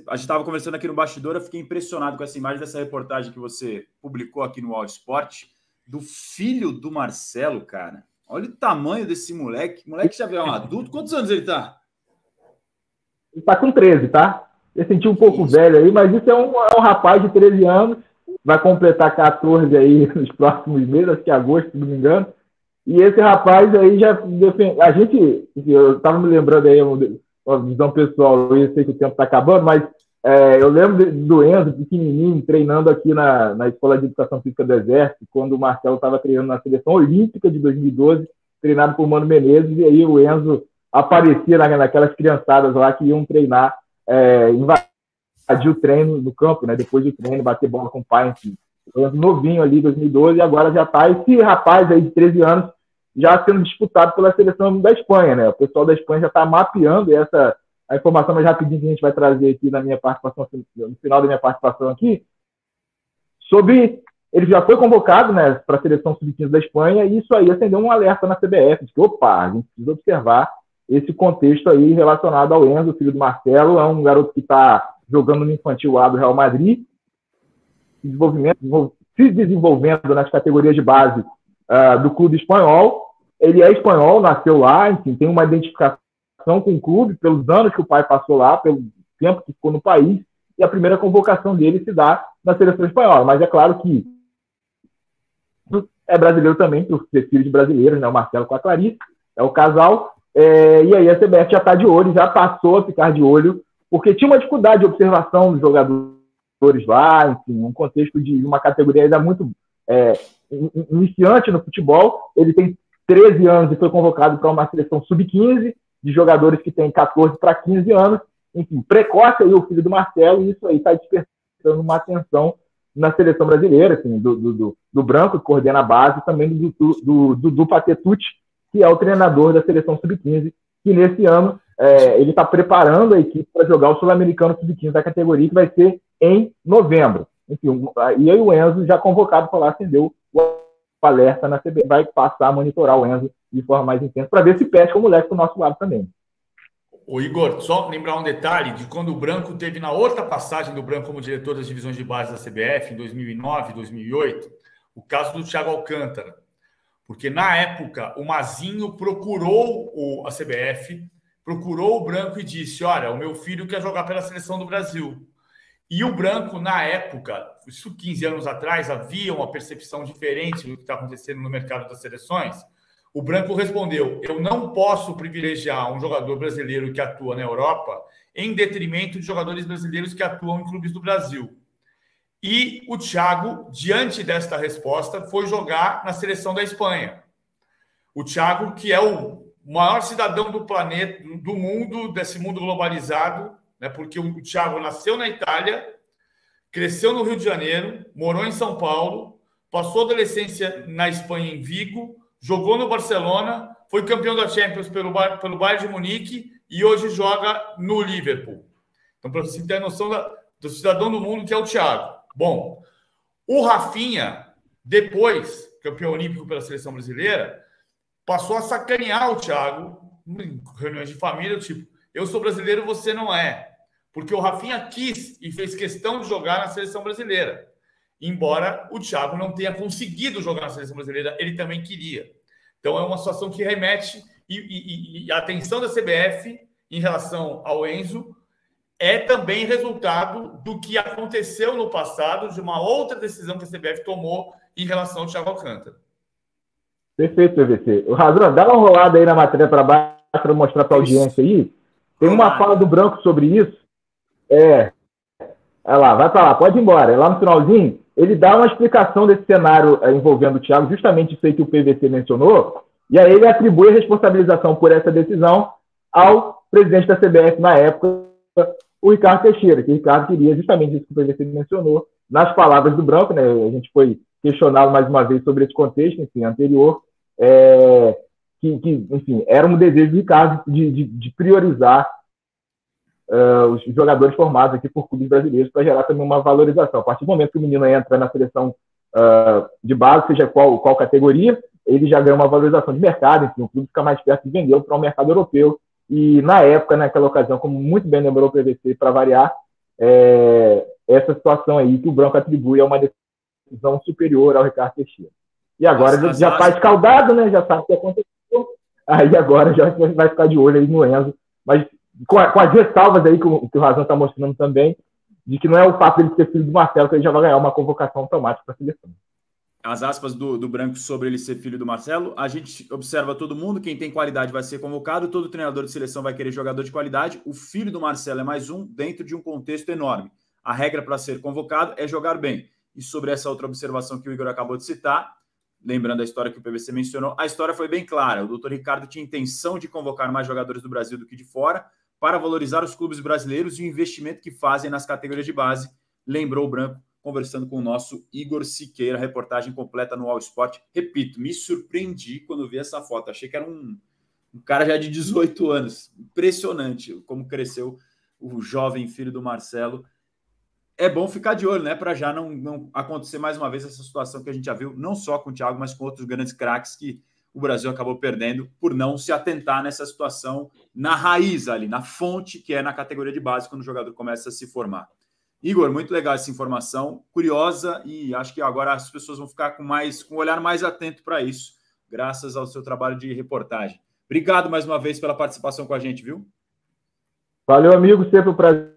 a gente estava conversando aqui no bastidor, eu fiquei impressionado com essa imagem dessa reportagem que você publicou aqui no All Sport, do filho do Marcelo, cara. Olha o tamanho desse moleque. O moleque já é um adulto. Quantos anos ele tá? Ele tá com 13, tá? Eu senti um pouco velho aí, mas isso é um rapaz de 13 anos, vai completar 14 aí nos próximos meses, acho que é agosto, se não me engano. E esse rapaz aí já defende. A gente, eu estava me lembrando aí, uma visão pessoal, eu sei que o tempo está acabando, mas eu lembro do Enzo, pequenininho, treinando aqui na Escola de Educação Física do Exército, quando o Marcelo estava treinando na Seleção Olímpica de 2012, treinado por Mano Menezes, e aí o Enzo aparecia naquelas criançadas lá que iam treinar, invadir o treino no campo, né? Depois do treino, bater bola com o pai, enfim. Novinho ali, 2012, e agora já está esse rapaz aí de 13 anos já sendo disputado pela seleção da Espanha, né? O pessoal da Espanha já está mapeando a informação mais rapidinho que a gente vai trazer aqui na minha participação, no final da minha participação aqui, sobre ele já foi convocado, né, para a seleção sub-15 da Espanha, e isso aí acendeu um alerta na CBF, de que, opa, a gente precisa observar esse contexto aí relacionado ao Enzo, filho do Marcelo, é um garoto que está jogando no infantil A do Real Madrid, se desenvolvendo nas categorias de base do clube espanhol. Ele é espanhol, nasceu lá, enfim, tem uma identificação com o clube, pelos anos que o pai passou lá, pelo tempo que ficou no país, e a primeira convocação dele se dá na seleção espanhola. Mas é claro que é brasileiro também, por ser filho de brasileiros, né? O Marcelo com a Clarice, é o casal, e aí a CBF já está de olho, já passou a ficar de olho, porque tinha uma dificuldade de observação dos jogadores lá, enfim, um contexto de uma categoria ainda muito iniciante no futebol. Ele tem 13 anos e foi convocado para uma seleção sub-15, de jogadores que têm 14 para 15 anos, enfim, precoce aí o filho do Marcelo, e isso aí está despertando uma atenção na seleção brasileira, assim, do Branco, que coordena a base, e também do Dudu Patetucci, que é o treinador da seleção sub-15, que nesse ano ele está preparando a equipe para jogar o Sul-Americano sub-15 da categoria, que vai ser em novembro. Enfim, e aí o Enzo, já convocado para lá, acendeu o alerta na CBF, vai passar a monitorar o Enzo de forma mais intensa, para ver se pesca o moleque do nosso lado também. Ô Igor, só lembrar um detalhe de quando o Branco teve na outra passagem do Branco como diretor das divisões de base da CBF, em 2009, 2008, o caso do Thiago Alcântara. Porque na época o Mazinho procurou a CBF, procurou o Branco e disse: olha, o meu filho quer jogar pela seleção do Brasil. E o Branco, na época, isso 15 anos atrás, havia uma percepção diferente do que está acontecendo no mercado das seleções. O Branco respondeu: eu não posso privilegiar um jogador brasileiro que atua na Europa em detrimento de jogadores brasileiros que atuam em clubes do Brasil. E o Thiago, diante desta resposta, foi jogar na seleção da Espanha. O Thiago, que é o maior cidadão do planeta, do mundo, desse mundo globalizado, né, porque o Thiago nasceu na Itália, cresceu no Rio de Janeiro, morou em São Paulo, passou a adolescência na Espanha, em Vigo, jogou no Barcelona, foi campeão da Champions pelo Bayern de Munique e hoje joga no Liverpool. Então, para você ter noção do cidadão do mundo que é o Thiago. Bom, o Rafinha, depois, campeão olímpico pela seleção brasileira, passou a sacanear o Thiago em reuniões de família, tipo: eu sou brasileiro, você não é. Porque o Rafinha quis e fez questão de jogar na seleção brasileira. Embora o Thiago não tenha conseguido jogar na seleção brasileira, ele também queria. Então é uma situação que remete, e a atenção da CBF em relação ao Enzo é também resultado do que aconteceu no passado, de uma outra decisão que a CBF tomou em relação ao Thiago Alcântara. Perfeito, PVC. O Radran, dá uma rolada aí na matéria para baixo para mostrar para a audiência aí. Tem uma fala do Branco sobre isso. Olha lá, vai para lá, pode ir embora. Lá no finalzinho, ele dá uma explicação desse cenário envolvendo o Thiago, justamente isso aí que o PVC mencionou, e aí ele atribui a responsabilização por essa decisão ao presidente da CBF na época, o Ricardo Teixeira, que o Ricardo queria justamente isso que o PVC mencionou, nas palavras do Branco, né? A gente foi questioná-lo mais uma vez sobre esse contexto, enfim, anterior, enfim, era um desejo do Ricardo de priorizar os jogadores formados aqui por clubes brasileiros para gerar também uma valorização. A partir do momento que o menino entra na seleção de base, seja qual categoria, ele já ganha uma valorização de mercado, enfim, o clube fica mais perto de vendê-lo para o mercado europeu. E na época, naquela ocasião, como muito bem lembrou o PVC, para variar, essa situação aí que o Branco atribui a uma decisão superior ao Ricardo Teixeira. E agora já está escaldado, né? Já sabe o que aconteceu. Aí agora já vai ficar de olho aí no Enzo. Mas com as ressalvas aí que o Razão está mostrando também, de que não é o fato dele ser filho do Marcelo que ele já vai ganhar uma convocação automática para a seleção. As aspas do Branco sobre ele ser filho do Marcelo, a gente observa todo mundo, quem tem qualidade vai ser convocado, todo treinador de seleção vai querer jogador de qualidade, o filho do Marcelo é mais um dentro de um contexto enorme. A regra para ser convocado é jogar bem. E sobre essa outra observação que o Igor acabou de citar, lembrando a história que o PVC mencionou, a história foi bem clara. O doutor Ricardo tinha intenção de convocar mais jogadores do Brasil do que de fora para valorizar os clubes brasileiros e o investimento que fazem nas categorias de base, lembrou o Branco, conversando com o nosso Igor Siqueira, reportagem completa no All Sport. Repito, me surpreendi quando vi essa foto. Achei que era um cara já de 18 anos. Impressionante como cresceu o jovem filho do Marcelo. É bom ficar de olho, né? Para já não acontecer mais uma vez essa situação que a gente já viu, não só com o Thiago, mas com outros grandes craques que o Brasil acabou perdendo por não se atentar nessa situação na raiz ali, na fonte, que é na categoria de base, quando o jogador começa a se formar. Igor, muito legal essa informação, curiosa, e acho que agora as pessoas vão ficar com um olhar mais atento para isso, graças ao seu trabalho de reportagem. Obrigado mais uma vez pela participação com a gente, viu? Valeu, amigo, sempre um prazer